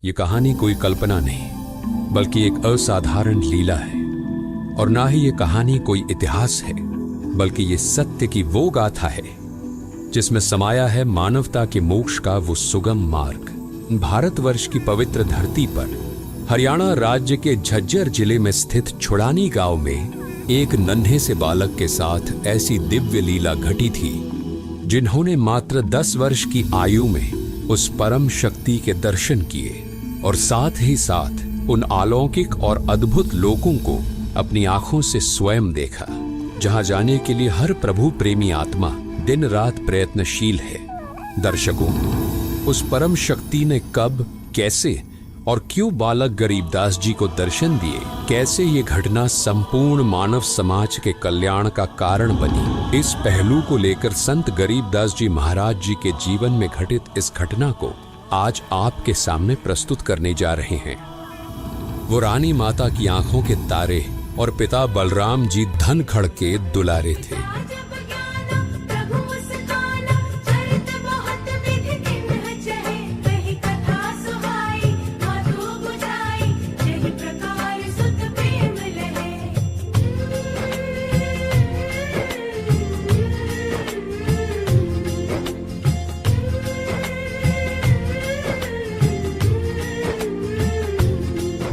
ये कहानी कोई कल्पना नहीं, बल्कि एक असाधारण लीला है। और ना ही ये कहानी कोई इतिहास है, बल्कि ये सत्य की वो गाथा है जिसमें समाया है मानवता के मोक्ष का वो सुगम मार्ग। भारतवर्ष की पवित्र धरती पर हरियाणा राज्य के झज्जर जिले में स्थित छुड़ानी गांव में एक नन्हे से बालक के साथ ऐसी दिव्य लीला घटी थी, जिन्होंने मात्र 10 वर्ष की आयु में उस परम शक्ति के दर्शन किए और साथ ही साथ उन अलौकिक और अद्भुत लोकों को अपनी आंखों से स्वयं देखा, जहां जाने के लिए हर प्रभु प्रेमी आत्मा दिन रात प्रयत्नशील है। दर्शकों, उस परम शक्ति ने कब, कैसे और क्यों बालक गरीबदास जी को दर्शन दिए, कैसे ये घटना संपूर्ण मानव समाज के कल्याण का कारण बनी, इस पहलू को लेकर संत गरीबदास जी महाराज जी के जीवन में घटित इस घटना को आज आपके सामने प्रस्तुत करने जा रहे हैं। वो रानी माता की आंखों के तारे और पिता बलराम जी धनखड़ के दुलारे थे।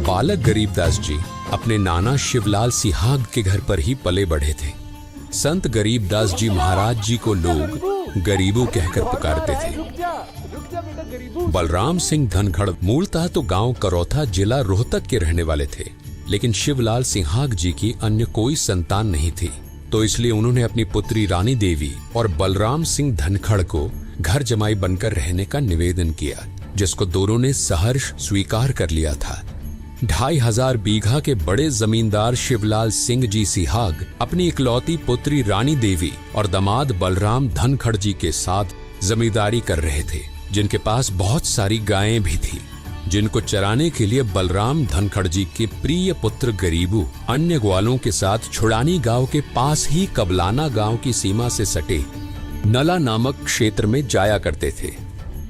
बालक गरीबदास जी अपने नाना शिवलाल सिहाग के घर पर ही पले बढ़े थे। संत गरीबदास जी महाराज जी को लोग गरीबू कहकर पुकारते थे। बलराम सिंह धनखड़ मूलतः तो गांव करौथा जिला रोहतक के रहने वाले थे, लेकिन शिवलाल सिहाग जी की अन्य कोई संतान नहीं थी, तो इसलिए उन्होंने अपनी पुत्री रानी देवी और बलराम सिंह धनखड़ को घर जमाई बनकर रहने का निवेदन किया, जिसको दोनों ने सहर्ष स्वीकार कर लिया था। 2500 बीघा के बड़े जमींदार शिवलाल सिंह जी सिहाग अपनी इकलौती पुत्री रानी देवी और दामाद बलराम धनखड़ जी के साथ जमींदारी कर रहे थे, जिनके पास बहुत सारी गायें भी थी, जिनको चराने के लिए बलराम धनखड़ जी के प्रिय पुत्र गरीबू अन्य ग्वालों के साथ छुड़ानी गांव के पास ही कबलाना गांव की सीमा से सटे नला नामक क्षेत्र में जाया करते थे।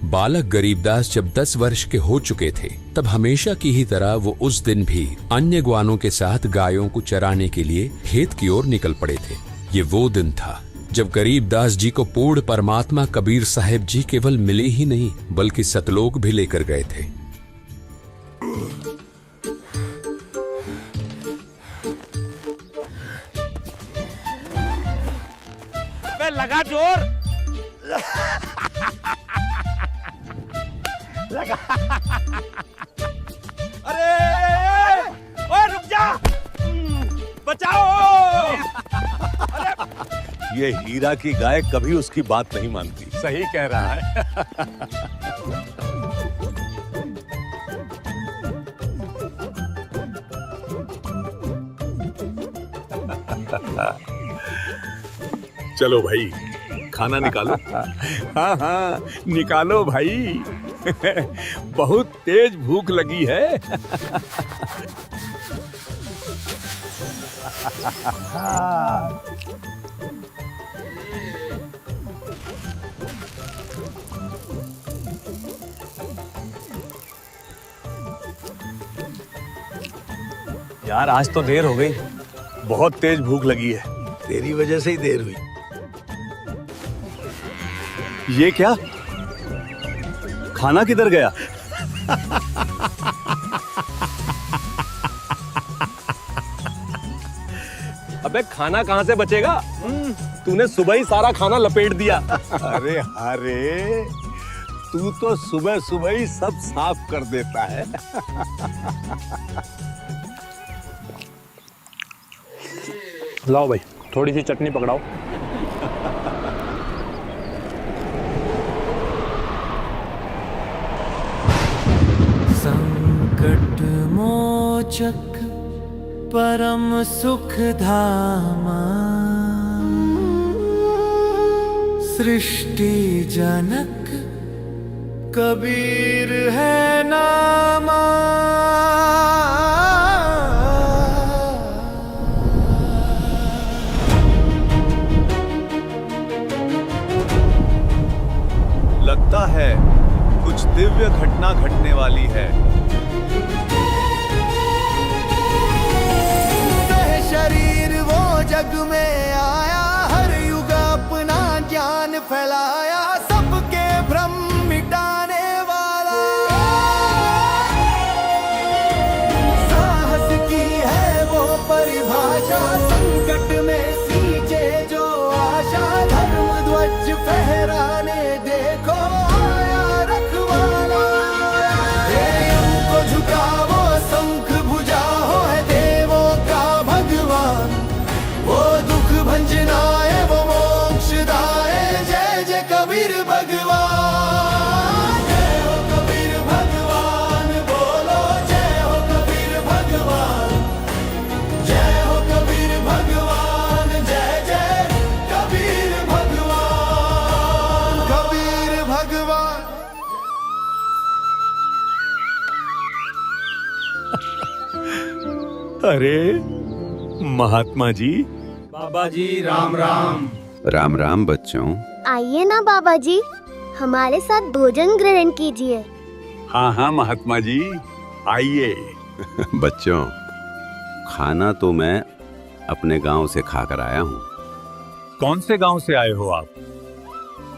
बालक गरीबदास जब 10 वर्ष के हो चुके थे, तब हमेशा की ही तरह वो उस दिन भी अन्य ग्वालों के साथ गायों को चराने के लिए खेत की ओर निकल पड़े थे। ये वो दिन था जब गरीबदास जी को पूर्ण परमात्मा कबीर साहिब जी केवल मिले ही नहीं, बल्कि सतलोक भी लेकर गए थे। लगा जोर लगा। अरे ओए रुक जा, बचाओ। अरे ये हीरा की गाय कभी उसकी बात नहीं मानती। सही कह रहा है। चलो भाई, खाना निकालो। हाँ हाँ निकालो भाई। बहुत तेज भूख लगी है। यार आज तो देर हो गई, बहुत तेज भूख लगी है। तेरी वजह से ही देर हुई। ये क्या, खाना किधर गया? अबे खाना कहाँ से बचेगा? तूने सुबह ही सारा खाना लपेट दिया। अरे अरे, तू तो सुबह सुबह ही सब साफ कर देता है। लाओ भाई, थोड़ी सी चटनी पकड़ाओ। संकट मोचक परम सुख धामा, सृष्टि जनक कबीर है नामा। लगता है कुछ दिव्य घटना घटना घटने वाली है। शरीर वो जग में आया, हर युग अपना ज्ञान फैलाया, सबके भ्रम मिटाने वाला। साहस की है वो परिभाषा, संकट में सींचे जो आशा, धर्म ध्वज फहराने देखो आया रखवाला। प्रेम को झुकावो शंख भुजा हो, है देवों का भगवान। वो दुख भंजनाए वो मोक्षदाए, जय जय कबीर भगवान। जय हो कबीर भगवान, बोलो जय हो कबीर भगवान। जय हो कबीर भगवान, जय जय कबीर भगवान। कबीर भगवान। अरे महात्मा जी। राम राम बच्चों। आइए ना बाबा जी, हमारे साथ भोजन ग्रहण कीजिए। हाँ हाँ महात्मा जी, आइए। बच्चों, खाना तो मैं अपने गांव से खाकर आया हूँ। कौन से गांव से आए हो आप?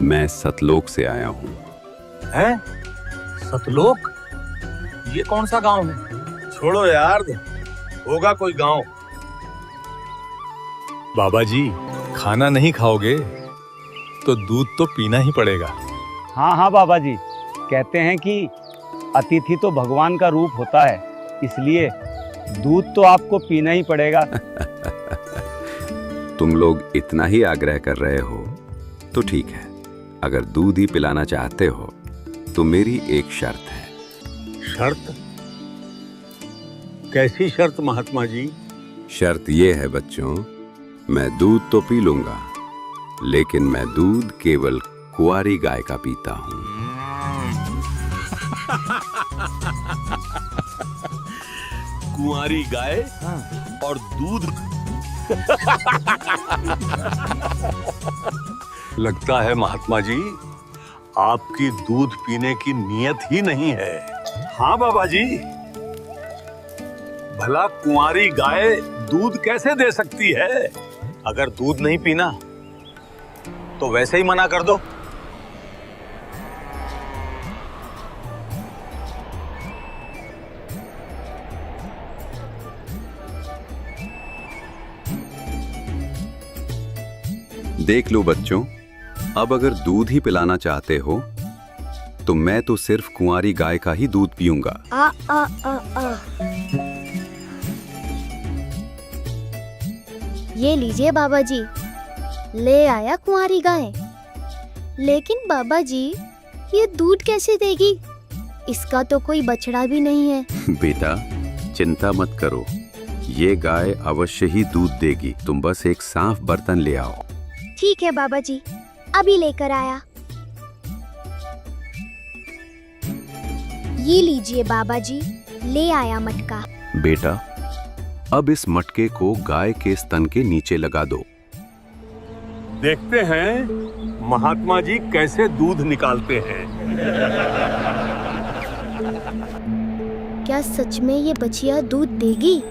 मैं सतलोक से आया हूँ। हैं? सतलोक? ये कौन सा गांव है? छोड़ो यार, होगा कोई गांव। बाबा जी, खाना नहीं खाओगे तो दूध तो पीना ही पड़ेगा। हाँ हाँ बाबा जी, कहते हैं कि अतिथि तो भगवान का रूप होता है, इसलिए दूध तो आपको पीना ही पड़ेगा। तुम लोग इतना ही आग्रह कर रहे हो तो ठीक है। अगर दूध ही पिलाना चाहते हो तो मेरी एक शर्त है। शर्त? कैसी शर्त महात्मा जी? शर्त ये है बच्चों, मैं दूध तो पी लूंगा, लेकिन मैं दूध केवल कुंवारी गाय का पीता हूँ। कुंवारी गाय और दूध? लगता है महात्मा जी, आपकी दूध पीने की नीयत ही नहीं है। हाँ बाबा जी, भला कुंवारी गाय दूध कैसे दे सकती है? अगर दूध नहीं पीना तो वैसे ही मना कर दो। देख लो बच्चों, अब अगर दूध ही पिलाना चाहते हो तो मैं तो सिर्फ कुंवारी गाय का ही दूध पीऊंगा। ये लीजिए बाबा जी, ले आया कुंवारी गाय। लेकिन बाबा जी, ये दूध कैसे देगी? इसका तो कोई बछड़ा भी नहीं है। बेटा, चिंता मत करो, ये गाय अवश्य ही दूध देगी। तुम बस एक साफ बर्तन ले आओ। ठीक है बाबा जी, अभी लेकर आया। ये लीजिए बाबा जी, ले आया मटका। बेटा, अब इस मटके को गाय के स्तन के नीचे लगा दो। देखते हैं महात्मा जी कैसे दूध निकालते हैं। क्या सच में ये बछिया दूध देगी?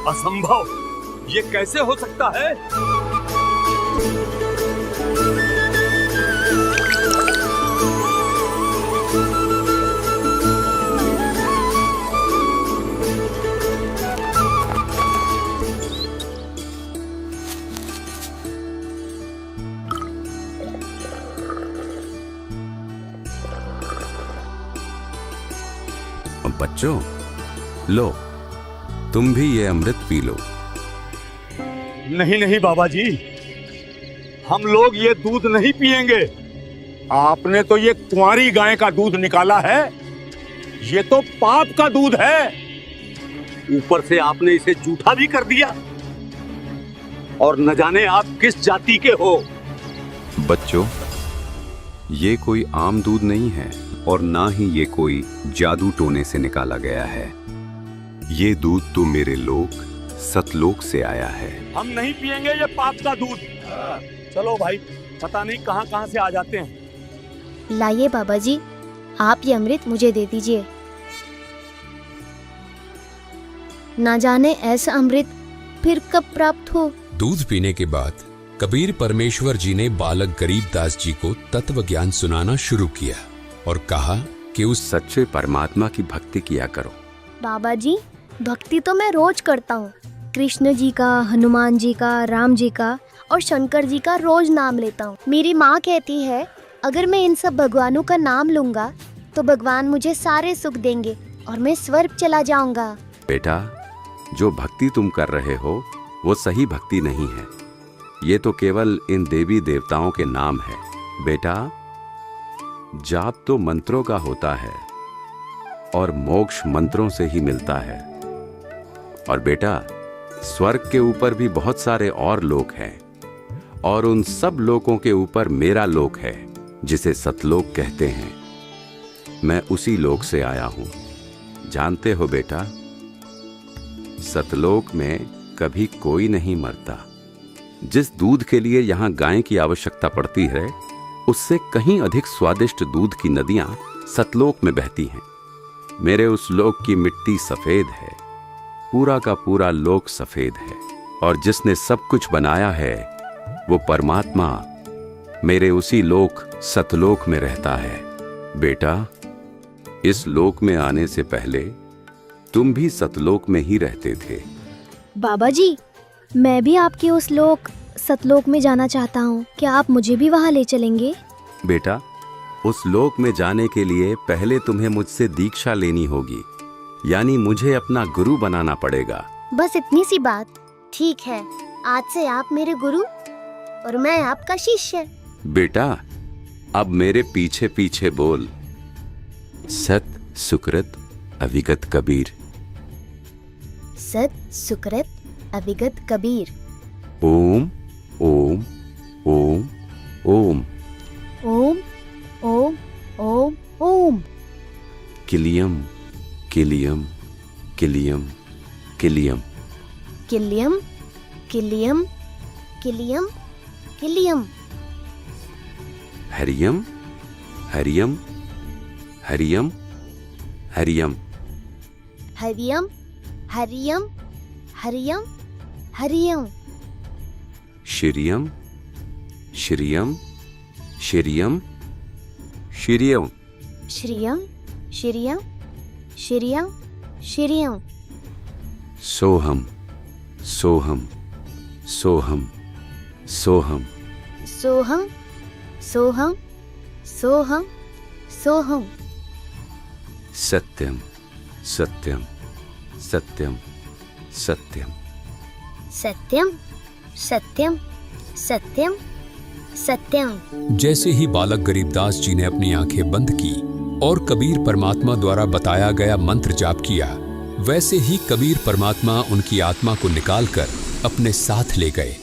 असंभव, ये कैसे हो सकता है? बच्चों, लो, तुम भी ये अमृत पी लो। नहीं नहीं बाबा जी, हम लोग ये दूध नहीं पिएंगे। आपने तो ये कुंवारी गाय का दूध निकाला है, ये तो पाप का दूध है। ऊपर से आपने इसे जूठा भी कर दिया, और न जाने आप किस जाति के हो। बच्चों, ये कोई आम दूध नहीं है और ना ही ये कोई जादू टोने से निकाला गया है। ये दूध तो मेरे लोक सतलोक से आया है। हम नहीं पिएंगे ये पाप का दूध। चलो भाई, पता नहीं कहां कहां से आ जाते हैं। लाइए बाबा जी, आप ये अमृत मुझे दे दीजिए। ना जाने ऐसा अमृत फिर कब प्राप्त हो। दूध पीने के बाद कबीर परमेश्वर जी ने बालक गरीबदास जी को तत्व ज्ञान सुनाना शुरू किया और कहा कि उस सच्चे परमात्मा की भक्ति किया करो। बाबा जी, भक्ति तो मैं रोज करता हूँ। कृष्ण जी का, हनुमान जी का, राम जी का और शंकर जी का रोज नाम लेता हूँ। मेरी माँ कहती है अगर मैं इन सब भगवानों का नाम लूंगा तो भगवान मुझे सारे सुख देंगे और मैं स्वर्ग चला जाऊंगा। बेटा, जो भक्ति तुम कर रहे हो वो सही भक्ति नहीं है। ये तो केवल इन देवी देवताओं के नाम है। बेटा, जाप तो मंत्रों का होता है और मोक्ष मंत्रों से ही मिलता है। और बेटा, स्वर्ग के ऊपर भी बहुत सारे और लोक हैं और उन सब लोकों के ऊपर मेरा लोक है जिसे सतलोक कहते हैं। मैं उसी लोक से आया हूं। जानते हो बेटा, सतलोक में कभी कोई नहीं मरता। जिस दूध के लिए यहाँ गाय की आवश्यकता पड़ती है, उससे कहीं अधिक स्वादिष्ट दूध की नदियां सतलोक में बहती हैं। मेरे उस लोक की मिट्टी सफेद है, पूरा का पूरा लोक सफेद है, और जिसने सब कुछ बनाया है वो परमात्मा मेरे उसी लोक सतलोक में रहता है। बेटा, इस लोक में आने से पहले तुम भी सतलोक में ही रहते थे। बाबा जी, मैं भी आपके उस लोक सतलोक में जाना चाहता हूँ। क्या आप मुझे भी वहाँ ले चलेंगे? बेटा, उस लोक में जाने के लिए पहले तुम्हें मुझसे दीक्षा लेनी होगी, यानी मुझे अपना गुरु बनाना पड़ेगा। बस इतनी सी बात। ठीक है, आज से आप मेरे गुरु और मैं आपका शिष्य। बेटा, अब मेरे पीछे पीछे बोल, सत सुकृत अविगत कबीर। सत सुकृत अविगत कबीर। ओम ओम ओम ओम। ओम ओम ओम ओम। किलियम किलियम किलियम किलियम। किलियम किलियम किलियम किलियम। हरियम हरियम हरियम हरियम। हरियम हरियम हरियम हरियम। श्रियम श्रियम श्रियम श्रियम। श्रियम श्रियम श्रियम श्रियम। सोहम सोहम सोहम सोहम। सोहम सोहम सोहम सोहम। सत्यम सत्यम सत्यम सत्यम। सत्यम सत्यम सत्यम सत्यम। जैसे ही बालक गरीबदास जी ने अपनी आंखें बंद की और कबीर परमात्मा द्वारा बताया गया मंत्र जाप किया, वैसे ही कबीर परमात्मा उनकी आत्मा को निकालकर अपने साथ ले गए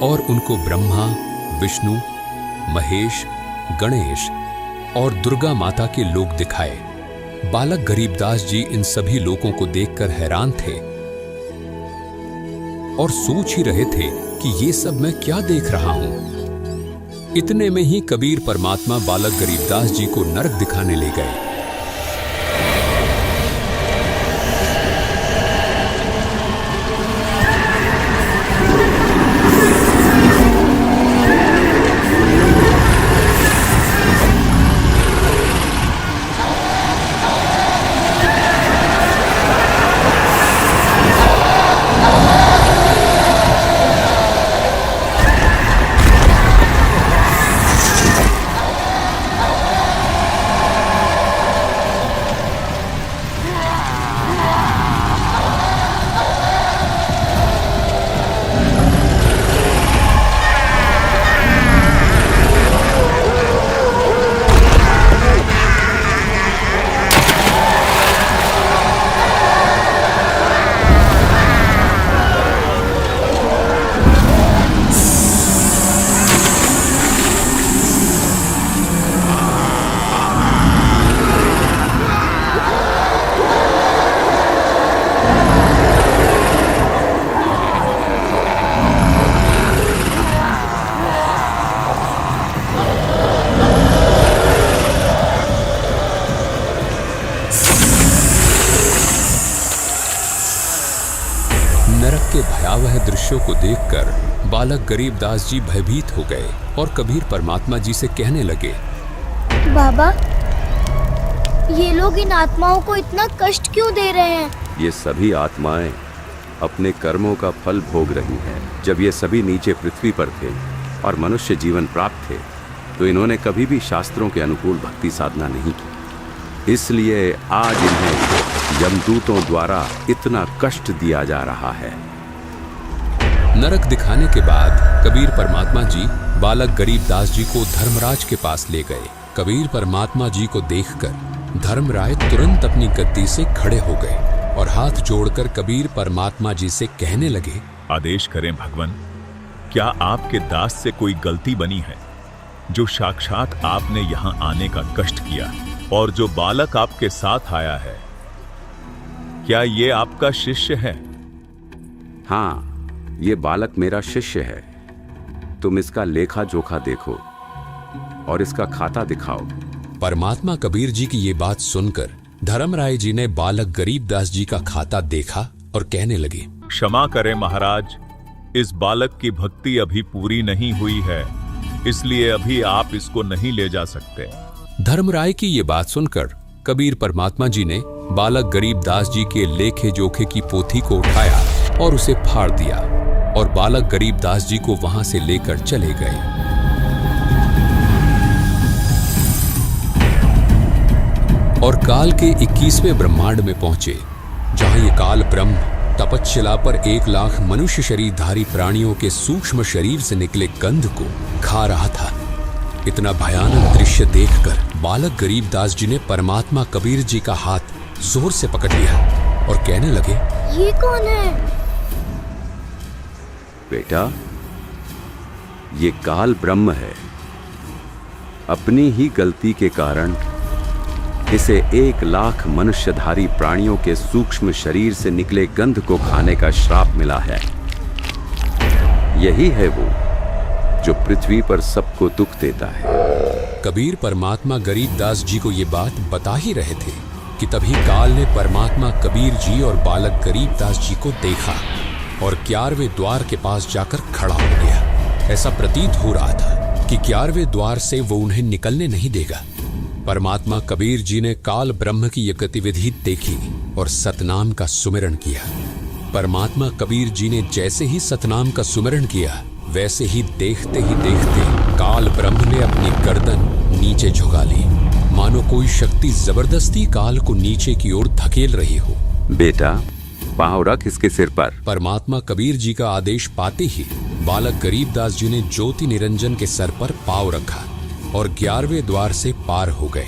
और उनको ब्रह्मा, विष्णु, महेश, गणेश और दुर्गा माता के लोक दिखाए। बालक गरीबदास जी इन सभी लोकों को देखकर हैरान थे और सोच ही रहे थे कि ये सब मैं क्या देख रहा हूं। इतने में ही कबीर परमात्मा बालक गरीबदास जी को नरक दिखाने ले गए। दृश्यों को देखकर बालक गरीबदास जी भयभीत हो गए और कबीर परमात्मा जी से कहने लगे, बाबा, ये लोग इन आत्माओं को इतना कष्ट क्यों दे रहे हैं? ये सभी आत्माएं अपने कर्मों का फल भोग रही हैं। जब ये सभी नीचे पृथ्वी पर थे और मनुष्य जीवन प्राप्त थे, तो इन्होंने कभी भी शास्त्रों के अनुकूल भक्ति साधना नहीं की। इसलिए आज इन्हें यमदूतों द्वारा इतना कष्ट दिया जा रहा है। नरक दिखाने के बाद कबीर परमात्मा जी बालक गरीबदास जी को धर्मराज के पास ले गए। कबीर परमात्मा जी को देखकर धर्मराय तुरंत अपनी गद्दी से खड़े हो गए और हाथ जोड़कर कबीर परमात्मा जी से कहने लगे, आदेश करें भगवान, क्या आपके दास से कोई गलती बनी है जो साक्षात आपने यहाँ आने का कष्ट किया? और जो बालक आपके साथ आया है, क्या ये आपका शिष्य है? हाँ, ये बालक मेरा शिष्य है। तुम इसका लेखा जोखा देखो और इसका खाता दिखाओ। परमात्मा कबीर जी की ये बात सुनकर धर्मराय जी ने बालक गरीबदास जी का खाता देखा और कहने लगे, क्षमा करें महाराज, इस बालक की भक्ति अभी पूरी नहीं हुई है, इसलिए अभी आप इसको नहीं ले जा सकते। धर्मराय की ये बात सुनकर कबीर परमात्मा जी ने बालक गरीबदास जी के लेखे जोखे की पोथी को उठाया और उसे फाड़ दिया और बालक गरीबदास जी को वहां से लेकर चले गए। और काल के 21वें ब्रह्मांड में पहुंचे, जहां ये काल ब्रह्म तपस्शिला पर 1 लाख मनुष्य शरीरधारी प्राणियों के सूक्ष्म शरीर से निकले गंध को खा रहा था। इतना भयानक दृश्य देखकर बालक गरीबदास जी ने परमात्मा कबीर जी का हाथ जोर से पकड़ लिया और कहने लगे, ये कौन है? बेटा, ये काल ब्रह्म है। अपनी ही गलती के कारण इसे 1 लाख मनुष्यधारी प्राणियों के सूक्ष्म शरीर से निकले गंध को खाने का श्राप मिला है। यही है वो जो पृथ्वी पर सबको दुख देता है। कबीर परमात्मा गरीबदास जी को ये बात बता ही रहे थे कि तभी काल ने परमात्मा कबीर जी और बालक गरीबदास जी को देखा और 11वें द्वार के पास जाकर खड़ा हो गया। ऐसा प्रतीत हो रहा था कि 11वें द्वार से वो उन्हें निकलने नहीं देगा। परमात्मा कबीर जी ने काल ब्रह्म की यह गतिविधि देखी और सतनाम का सुमिरन किया। परमात्मा कबीर जी ने जैसे ही सतनाम का सुमिरन किया, वैसे ही देखते काल ब्रह्म ने अपनी गर्दन नीचे झुका ली, मानो कोई शक्ति जबरदस्ती काल को नीचे की ओर धकेल रही हो। बेटा, पांव रख इसके सिर पर। परमात्मा कबीर जी का आदेश पाते ही बालक गरीबदास जी ने ज्योति निरंजन के सर पर पांव रखा और 11वें द्वार से पार हो गए।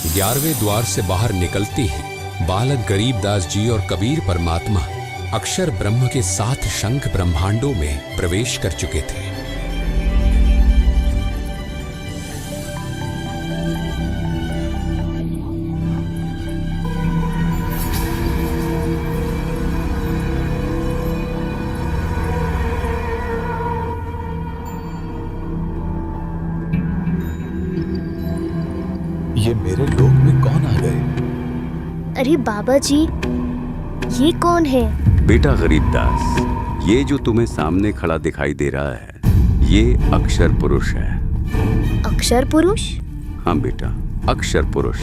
11वें द्वार से बाहर निकलते ही बालक गरीबदास जी और कबीर परमात्मा अक्षर ब्रह्म के 7 शंख ब्रह्मांडों में प्रवेश कर चुके थे। ये मेरे लोक में कौन आ गए? अरे बाबा जी, ये कौन है? बेटा गरीबदास, ये जो तुम्हें सामने खड़ा दिखाई दे रहा है, ये अक्षर पुरुष है। अक्षर पुरुष? हाँ बेटा, अक्षर पुरुष,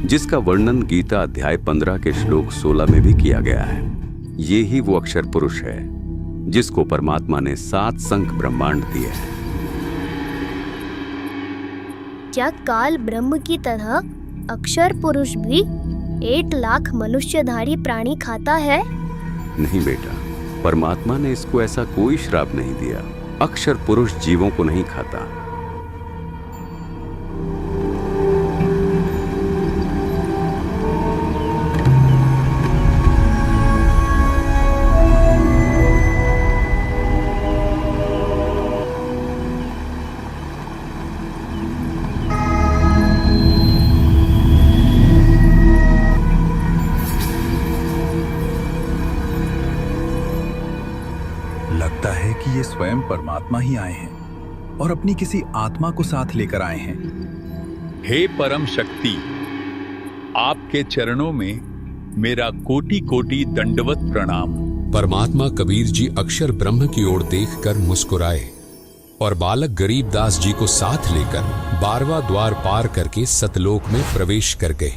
जिसका वर्णन गीता अध्याय 15 के श्लोक 16 में भी किया गया है। ये ही वो अक्षर पुरुष है जिसको परमात्मा ने 7 शंख ब्रह्मांड दिए हैं। क्या काल ब्रह्म की तरह अक्षर पुरुष भी 1 लाख मनुष्यधारी प्राणी खाता है? नहीं बेटा, परमात्मा ने इसको ऐसा कोई श्राप नहीं दिया। अक्षर पुरुष जीवों को नहीं खाता। लगता है कि ये स्वयं परमात्मा ही आए हैं और अपनी किसी आत्मा को साथ लेकर आए हैं। हे परम शक्ति, आपके चरणों में मेरा कोटि कोटि दंडवत प्रणाम। परमात्मा कबीर जी अक्षर ब्रह्म की ओर देखकर मुस्कुराए और बालक गरीबदास जी को साथ लेकर 12वां द्वार पार करके सतलोक में प्रवेश कर गए।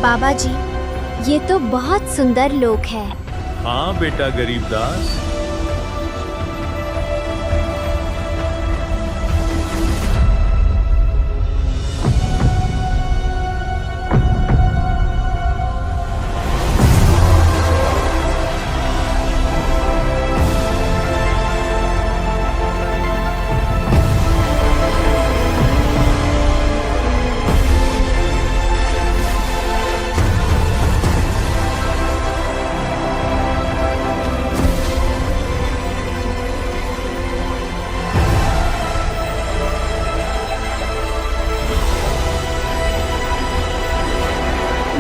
बाबा जी, ये तो बहुत सुंदर लोक है। हाँ बेटा गरीबदास,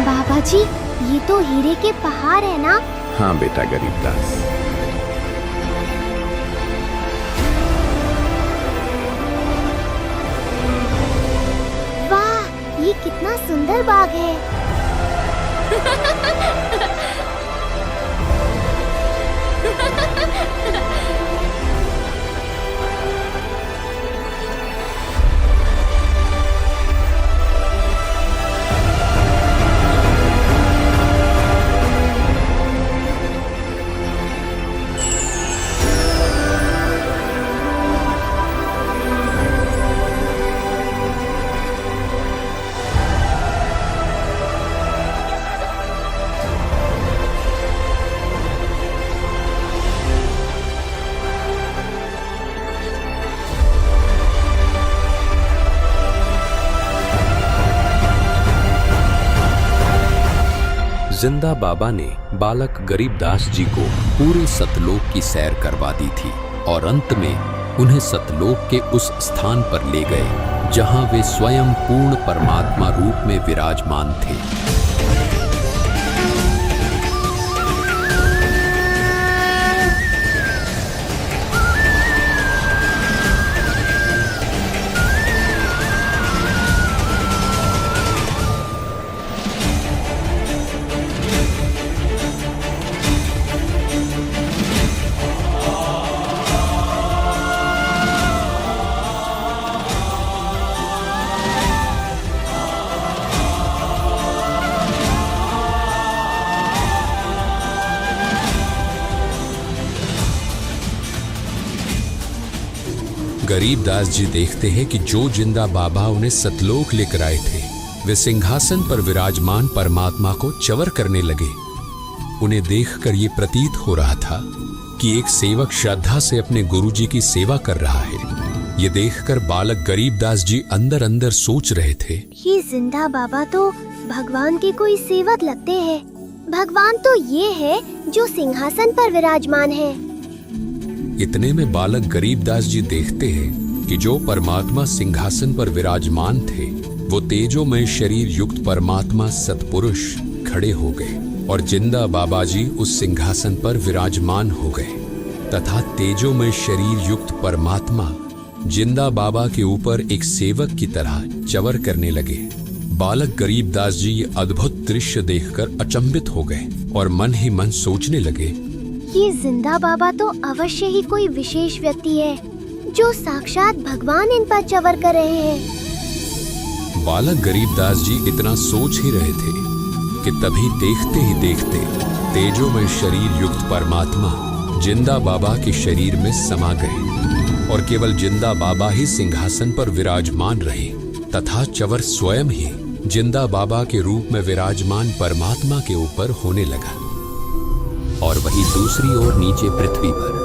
बाबा जी, ये तो हीरे के पहाड़ है ना? हाँ बेटा गरीबदास, वाह, ये कितना सुंदर बाग है। जिंदा बाबा ने बालक गरीबदास जी को पूरे सतलोक की सैर करवा दी थी और अंत में उन्हें सतलोक के उस स्थान पर ले गए जहां वे स्वयं पूर्ण परमात्मा रूप में विराजमान थे। गरीबदास जी देखते हैं कि जो जिंदा बाबा उन्हें सतलोक लेकर आए थे वे सिंहासन पर विराजमान परमात्मा को च्वर करने लगे। उन्हें देखकर ये प्रतीत हो रहा था कि एक सेवक श्रद्धा से अपने गुरुजी की सेवा कर रहा है। ये देखकर बालक गरीबदास जी अंदर अंदर सोच रहे थे, ये जिंदा बाबा तो भगवान के कोई सेवक लगते हैं। भगवान तो ये है जो सिंहासन पर विराजमान है। इतने में बालक गरीबदास जी देखते हैं कि जो परमात्मा सिंहासन पर विराजमान थे वो तेजोमय शरीर युक्त परमात्मा सतपुरुष खड़े हो गए और जिंदा बाबा जी उस सिंहासन पर विराजमान हो गए तथा तेजोमय शरीर युक्त परमात्मा जिंदा बाबा के ऊपर एक सेवक की तरह च्वर करने लगे। बालक गरीबदास जी ये अद्भुत दृश्य देखकर अचंभित हो गए और मन ही मन सोचने लगे, ये जिंदा बाबा तो अवश्य ही कोई विशेष व्यक्ति है जो साक्षात भगवान इन पर च्वर कर रहे हैं। बालक गरीबदास जी इतना सोच ही रहे थे कि तभी देखते ही देखते तेजोमय शरीर युक्त परमात्मा जिंदा बाबा के शरीर में समा गए और केवल जिंदा बाबा ही सिंहासन पर विराजमान रहे तथा च्वर स्वयं ही जिंदा बाबा के रूप में विराजमान परमात्मा के ऊपर होने लगा। और वहीं दूसरी ओर नीचे पृथ्वी पर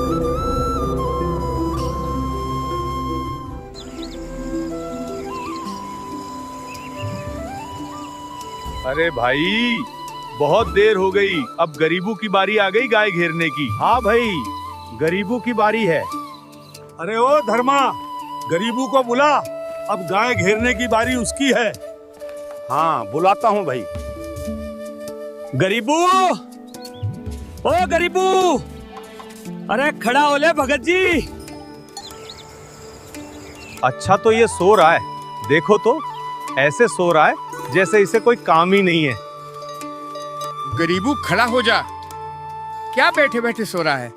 अरे भाई बहुत देर हो गई, अब गरीबों की बारी आ गई गाय घेरने की। हाँ भाई, गरीबों की बारी है। अरे ओ धर्मा, गरीबों को बुला। अब गाय घेरने की बारी उसकी है। हाँ, बुलाता हूं भाई। गरीबू, ओ गरीबू, अरे खड़ा हो ले भगत जी। अच्छा तो ये सो रहा है, देखो तो ऐसे सो रहा है जैसे इसे कोई काम ही नहीं है। गरीबू खड़ा हो जा, क्या बैठे बैठे सो रहा है?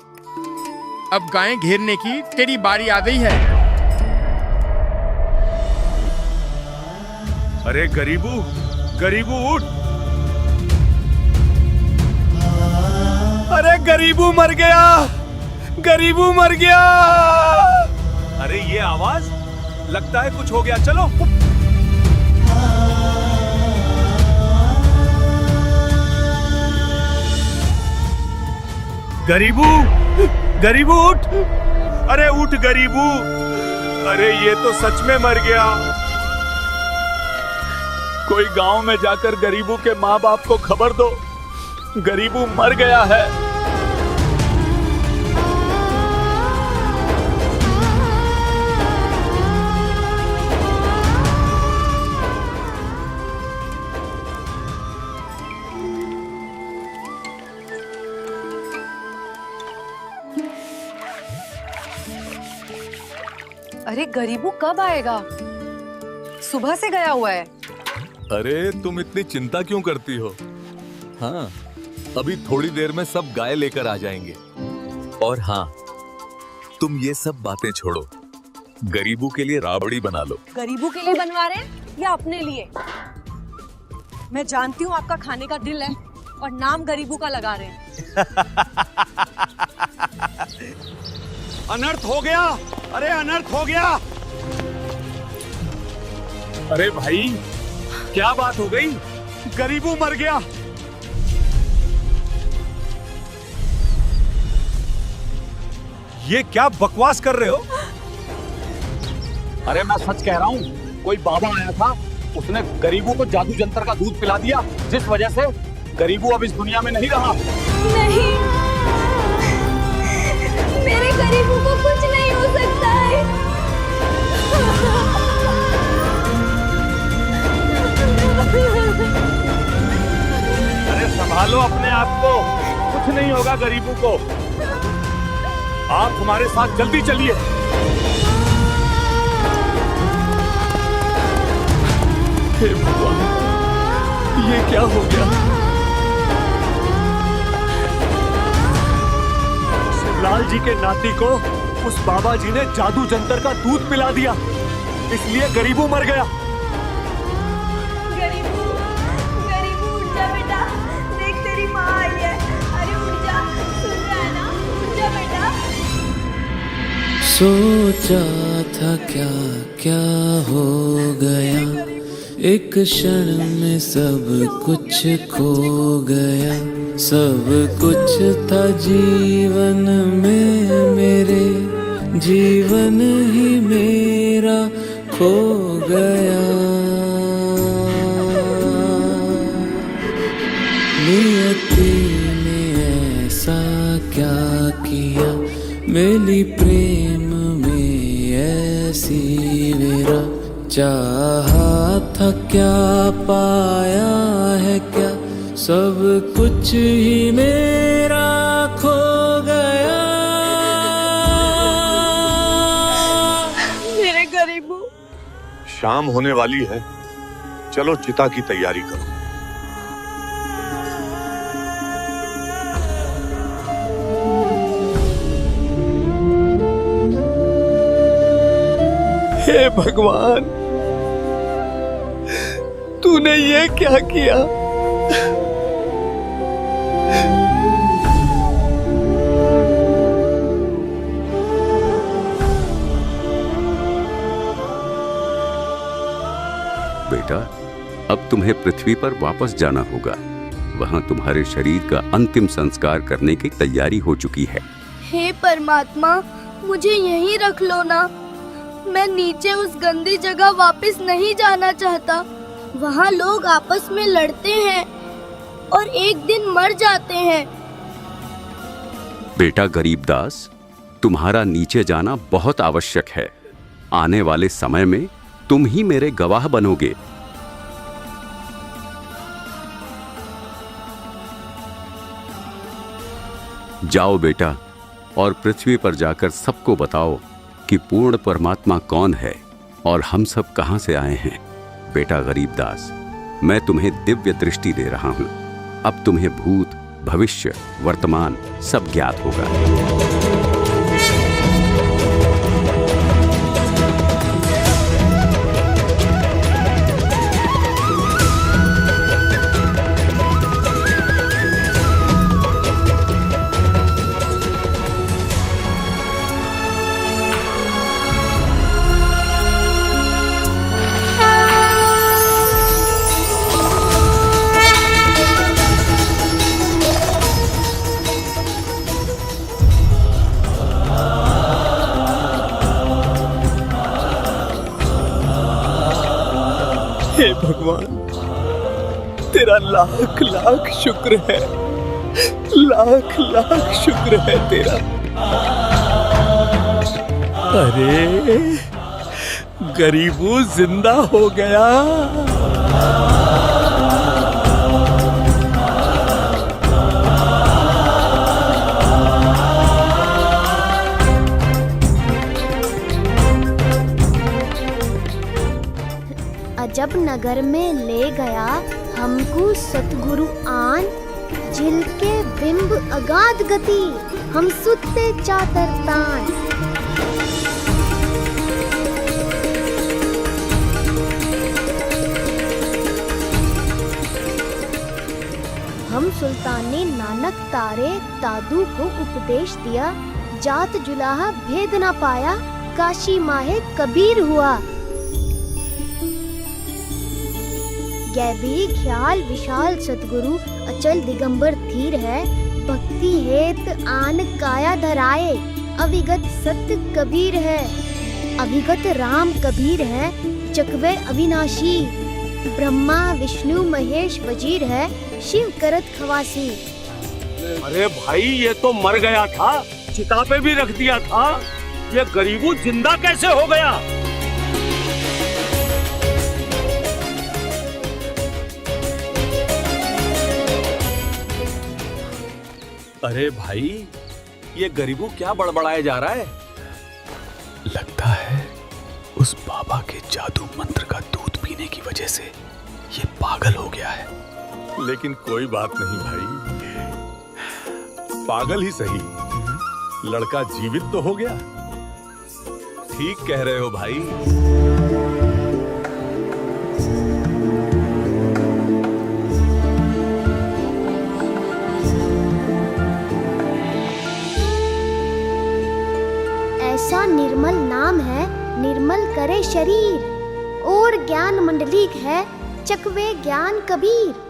अब गायें घेरने की तेरी बारी आ गई है। अरे गरीबू, गरीबू उठ। अरे गरीबू मर गया, गरीबू मर गया। अरे ये आवाज, लगता है कुछ हो गया। चलो। गरीबू, गरीबू उठ। अरे उठ गरीबू। अरे ये तो सच में मर गया। कोई गांव में जाकर गरीबू के माँ बाप को खबर दो, गरीबू मर गया है। अरे गरीबू कब आएगा? सुबह से गया हुआ है। अरे तुम इतनी चिंता क्यों करती हो? हाँ, अभी थोड़ी देर में सब गाय लेकर आ जाएंगे। और हाँ, तुम ये सब बातें छोड़ो, गरीबू के लिए राबड़ी बना लो। गरीबू के लिए बनवा रहे हैं या अपने लिए? मैं जानती हूँ आपका खाने का दिल है और नाम गरीबू का लगा रहे हैं। अनर्थ हो गया। अरे अनर्थ हो गया। अरे भाई, क्या बात हो गई? गरीबू मर गया। ये क्या बकवास कर रहे हो? अरे मैं सच कह रहा हूँ, कोई बाबा आया था, उसने गरीबू को जादू जंतर का दूध पिला दिया, जिस वजह से गरीबू अब इस दुनिया में नहीं रहा। नहीं, मेरे गरीबू को कुछ नहीं हो सकता है। अरे संभालो अपने आप को, कुछ नहीं होगा गरीबू को। आप हमारे साथ जल्दी चलिए। हे भगवान, ये क्या हो गया? शिवलाल जी के नाती को उस बाबा जी ने जादू जंतर का दूध पिला दिया, इसलिए गरीबू मर गया। गरीबू, गरीबू उठ जा बेटा, देख तेरी माँ आई है। अरे उठ जा, सुन रहा है ना? उठ जा बेटा। सोचा था क्या क्या हो गया, एक क्षण में सब कुछ खो गया। सब कुछ था जीवन में मेरे, जीवन ही मेरा खो गया। नियति ने ऐसा क्या किया, मेरी प्रेम में ऐसी मेरा। चाहा था क्या पाया है क्या, सब कुछ ही मेरा खो गया। मेरे गरीबू। शाम होने वाली है, चलो चिता की तैयारी करो। हे भगवान, तूने ये क्या किया? बेटा, अब तुम्हें पृथ्वी पर वापस जाना होगा। वहां तुम्हारे शरीर का अंतिम संस्कार करने की तैयारी हो चुकी है। हे परमात्मा, मुझे यहीं रख लो ना। मैं नीचे उस गंदी जगह वापस नहीं जाना चाहता। वहाँ लोग आपस में लड़ते हैं और एक दिन मर जाते हैं। बेटा गरीबदास, तुम्हारा नीचे जाना बहुत आवश्यक है। आने वाले समय में तुम ही मेरे गवाह बनोगे। जाओ बेटा, और पृथ्वी पर जाकर सबको बताओ कि पूर्ण परमात्मा कौन है और हम सब कहां से आए हैं। बेटा गरीबदास, मैं तुम्हें दिव्य दृष्टि दे रहा हूं। अब तुम्हें भूत, भविष्य, वर्तमान सब ज्ञात होगा। हे भगवान, तेरा लाख लाख शुक्र है, लाख लाख शुक्र है तेरा। अरे गरीबू जिंदा हो गया। अजब नगर में ले गया हमको सतगुरु आन, जिल के बिंब अगाध गति हम सुते चातर तान। हम सुल्ताने नानक तारे दादू को उपदेश दिया, जात जुलाहा भेद ना पाया, काशी माहे कबीर हुआ। गैबी ख्याल विशाल सतगुरु अचल दिगंबर धीर है, भक्ति हेत आन काया धराए, अविगत सत्य कबीर है। अविगत राम कबीर है, चकवे अविनाशी, ब्रह्मा विष्णु महेश वजीर है, शिव करत खवासी। अरे भाई, ये तो मर गया था, चिता पे भी रख दिया था, ये गरीबू जिंदा कैसे हो गया? अरे भाई, ये गरीबू क्या बड़बड़ाया जा रहा है? लगता है उस बाबा के जादू मंत्र का दूध पीने की वजह से ये पागल हो गया है। लेकिन कोई बात नहीं भाई, पागल ही सही, लड़का जीवित तो हो गया। ठीक कह रहे हो भाई। ऐसा निर्मल नाम है, निर्मल करे शरीर, और ज्ञान मंडलीक है, चकवे ज्ञान कबीर।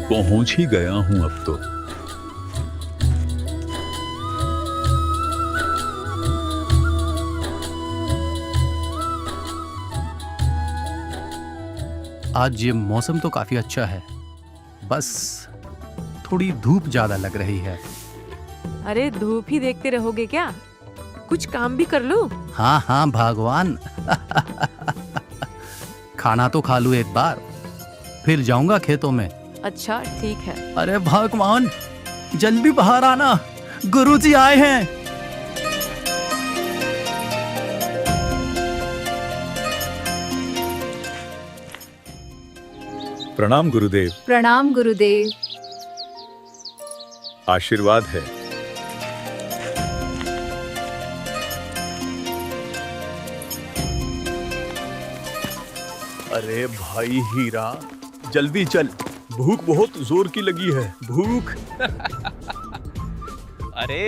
पहुंच ही गया हूं अब तो। आज ये मौसम तो काफी अच्छा है, बस थोड़ी धूप ज्यादा लग रही है। अरे धूप ही देखते रहोगे क्या? कुछ काम भी कर लो। हाँ हाँ भगवान। खाना तो खा लूं एक बार, फिर जाऊंगा खेतों में। अच्छा ठीक है। अरे भगवान, जल्दी बाहर आना, गुरुजी आए हैं। प्रणाम गुरुदेव। प्रणाम गुरुदेव। आशीर्वाद है। अरे भाई हीरा, जल्दी चल, भूख बहुत जोर की लगी है, भूख। अरे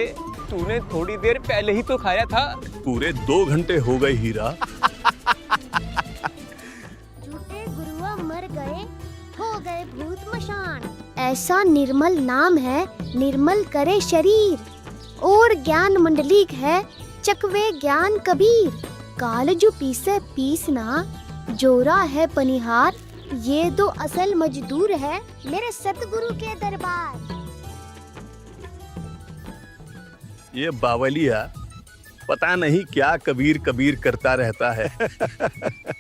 तूने थोड़ी देर पहले ही तो खाया था। पूरे 2 घंटे हो गए हीरा। ऐसा निर्मल नाम है, निर्मल करे शरीर। और ज्ञान मंडलीक है, चकवे ज्ञान कबीर। काल जो पीसे पीसना, जोरा है पनिहार। ये तो असल मजदूर है मेरे सतगुरु के दरबार। ये बावलिया पता नहीं क्या कबीर कबीर करता रहता है।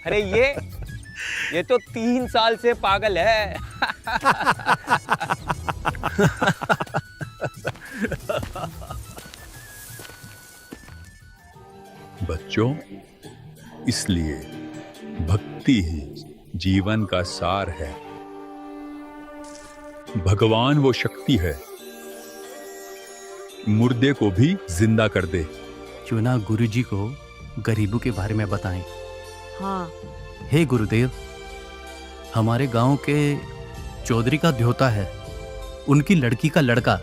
अरे ये तो 3 साल से पागल है। बच्चों, इसलिए भक्ति ही जीवन का सार है। भगवान वो शक्ति है, मुर्दे को भी जिंदा कर दे। क्यों ना गुरुजी को गरीबों के बारे में बताएं। हाँ, हे गुरुदेव, हमारे गांव के चौधरी का ध्योता है, उनकी लड़की का लड़का,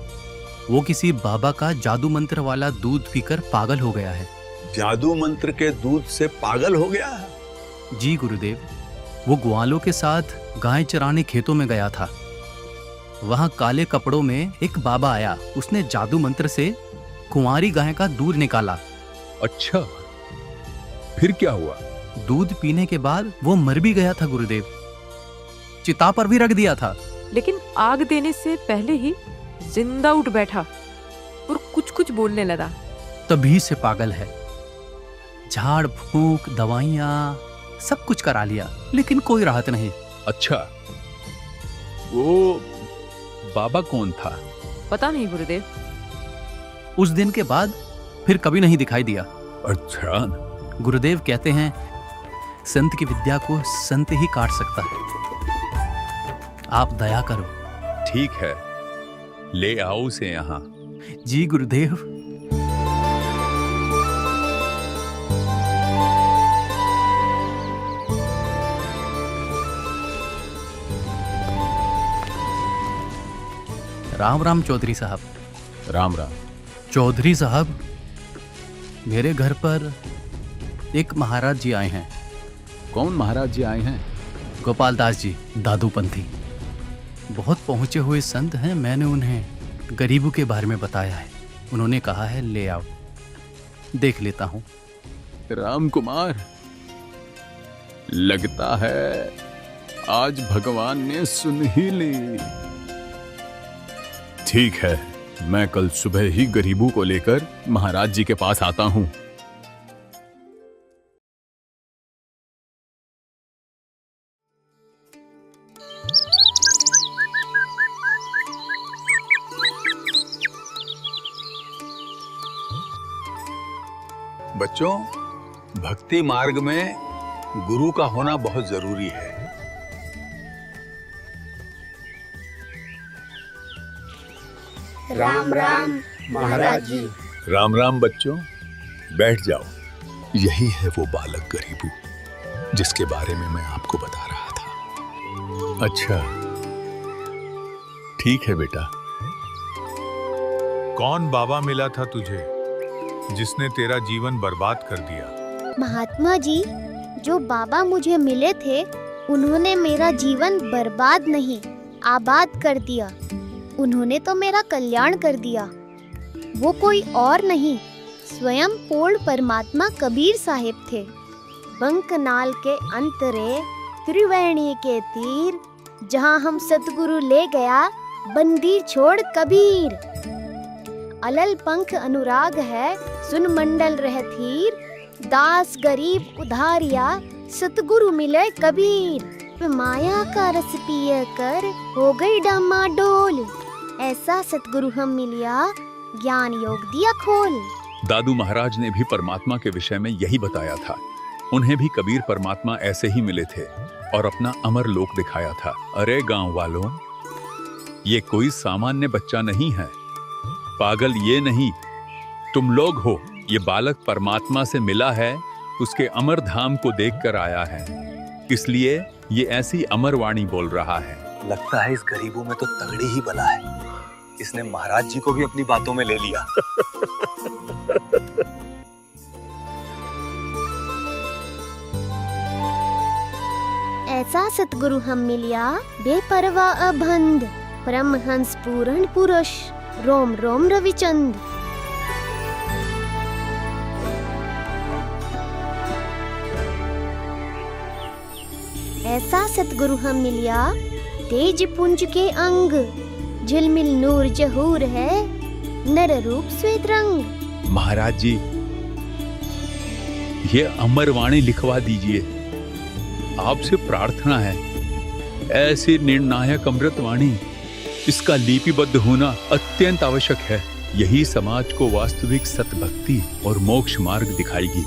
वो किसी बाबा का जादू मंत्र वाला दूध पीकर पागल हो गया है। जादू मंत्र के दूध से पागल हो गया है? जी गुरुदेव, वो ग्वालों के साथ गाय चराने खेतों में गया था। वहां काले कपड़ों में एक बाबा आया, उसने जादू मंत्र से कुंवारी गाय का दूध निकाला। अच्छा, फिर क्या हुआ? दूध पीने के बाद वो मर भी गया था गुरुदेव, चिता पर भी रख दिया था। लेकिन आग देने से पहले ही जिंदा उठ बैठा और कुछ कुछ बोलने लगा। तभी से पागल है। झाड़ फूंक, दवाइयाँ सब कुछ करा लिया, लेकिन कोई राहत नहीं। अच्छा, वो बाबा कौन था? पता नहीं गुरुदेव। उस दिन के बाद फिर कभी नहीं दिखाई दिया। अच्छा। गुरुदेव कहते हैं संत की विद्या को संत ही काट सकता है। आप दया करो। ठीक है, ले आओ उसे यहाँ। जी गुरुदेव। राम राम चौधरी साहब। राम राम। चौधरी साहब, मेरे घर पर एक महाराज जी आए हैं। कौन महाराज जी आए हैं? गोपाल दास जी, दादूपंथी। बहुत पहुंचे हुए संत हैं। मैंने उन्हें गरीबों के बारे में बताया है। उन्होंने कहा है ले आओ, देख लेता हूं। राम कुमार, लगता है आज भगवान ने सुन ही ली। ठीक है, मैं कल सुबह ही गरीबों को लेकर महाराज जी के पास आता हूं। बच्चों, भक्ति मार्ग में गुरु का होना बहुत जरूरी है। राम राम महाराज जी। राम राम बच्चों, बैठ जाओ। यही है वो बालक गरीबू जिसके बारे में मैं आपको बता रहा था। अच्छा, ठीक है बेटा। कौन बाबा मिला था तुझे जिसने तेरा जीवन बर्बाद कर दिया? महात्मा जी, जो बाबा मुझे मिले थे उन्होंने मेरा जीवन बर्बाद नहीं, आबाद कर दिया। उन्होंने तो मेरा कल्याण कर दिया। वो कोई और नहीं, स्वयं पूर्ण परमात्मा कबीर साहिब थे। बंकनाल के अंतरे त्रिवेणी के तीर, जहाँ हम सतगुरु ले गया बंदी छोड़ कबीर। अलल पंख अनुराग है, सुन मंडल रह थीर। दास गरीब उधारिया, सतगुरु मिले कबीर। माया का रस पिए कर हो गई डामाडोल। ऐसा सतगुरु हम मिलिया, ज्ञान योग दिया खोल। दादू महाराज ने भी परमात्मा के विषय में यही बताया था। उन्हें भी कबीर परमात्मा ऐसे ही मिले थे और अपना अमर लोक दिखाया था। अरे गांव वालों, ये कोई सामान्य बच्चा नहीं है, पागल ये नहीं, तुम लोग हो। ये बालक परमात्मा से मिला है, उसके अमर धाम को देखकर आया है, इसलिए ये ऐसी अमर वाणी बोल रहा है। लगता है इस गरीबों में तो तगड़ी ही बला है। इसने महाराज जी को भी अपनी बातों में ले लिया। ऐसा सतगुरु हम मिलिया, बेपरवाह अबंध। परमहंस पूर्ण पुरुष रोम रोम रविचंद। ऐसा सतगुरु हम मिलिया, तेज पुंज के अंग, झिलमिल नूर जहूर है, नर रूप श्वेत रंग। महाराज जी, ये अमर वाणी लिखवा दीजिए। आपसे प्रार्थना है, ऐसी निर्णायक अमृत वाणी, इसका लिपिबद्ध होना अत्यंत आवश्यक है। यही समाज को वास्तविक सतभक्ति और मोक्ष मार्ग दिखाएगी।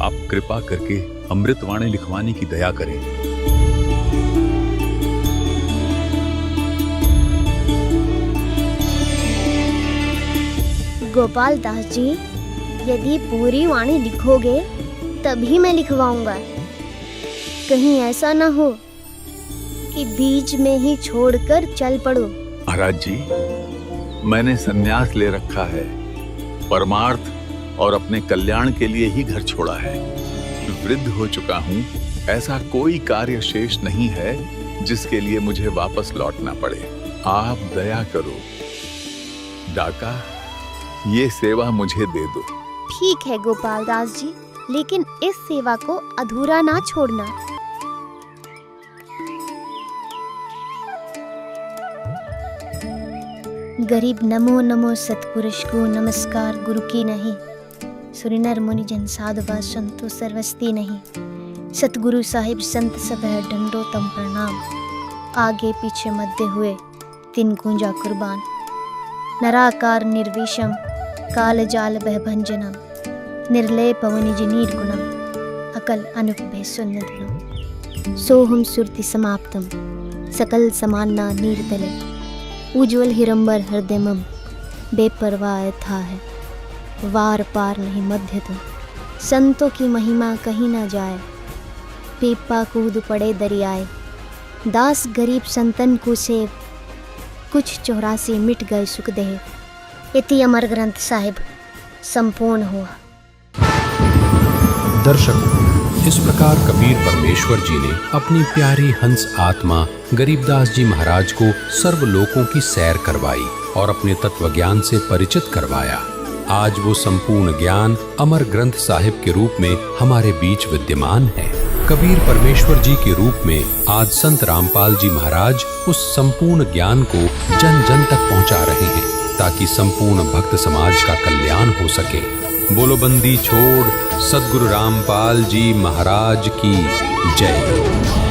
आप कृपा करके अमृत वाणी लिखवाने की दया करें। गोपाल दास जी, यदि पूरी वाणी लिखोगे तभी मैं लिखवाऊंगा। कहीं ऐसा ना हो कि बीच में ही छोड़कर चल पड़ो। महाराज जी, मैंने संन्यास ले रखा है, परमार्थ और अपने कल्याण के लिए ही घर छोड़ा है। वृद्ध हो चुका हूँ, ऐसा कोई कार्य शेष नहीं है जिसके लिए मुझे वापस लौटना पड़े। आप दया करो, डाका, ये सेवा मुझे दे दो। ठीक है गोपाल दास जी, लेकिन इस सेवा को अधूरा ना छोड़ना। गरीब नमो नमो सतपुरुष को नमस्कार गुरु की नहीं, सुरिनर मुनि जन साधवा संतो सर्वस्ती नहीं। सतगुरु साहिब संत सब है डंडो तम प्रणाम, आगे पीछे मध्य हुए तीन गुंजा कुर्बान। नराकार निर्विषम काल जाल भयभंजनम, निर्लय पवनिज निर्गुणम, अकल अनुपभय सुन्नतनम। सोहम सुरति समाप्तम, सकल समान्ना नीरतले, उज्ज्वल हिरंबर हृदयमम, बेपरवाह था है, वार पार नहीं मध्य तुम। संतों की महिमा कहीं ना जाए, पीपा कूद पड़े दरियाए। दास गरीब संतन को सेव, कुछ 84 मिट गए सुख देव। इति अमर ग्रंथ साहिब संपूर्ण हुआ। दर्शकों, इस प्रकार कबीर परमेश्वर जी ने अपनी प्यारी हंस आत्मा गरीबदास जी महाराज को सर्वलोकों की सैर करवाई और अपने तत्व ज्ञान से परिचित करवाया। आज वो संपूर्ण ज्ञान अमर ग्रंथ साहिब के रूप में हमारे बीच विद्यमान है। कबीर परमेश्वर जी के रूप में आज संत रामपाल जी महाराज उस संपूर्ण ज्ञान को जन जन तक पहुंचा रहे हैं, ताकि संपूर्ण भक्त समाज का कल्याण हो सके। बोलो बंदी छोड़ सद्गुरु रामपाल जी महाराज की जय।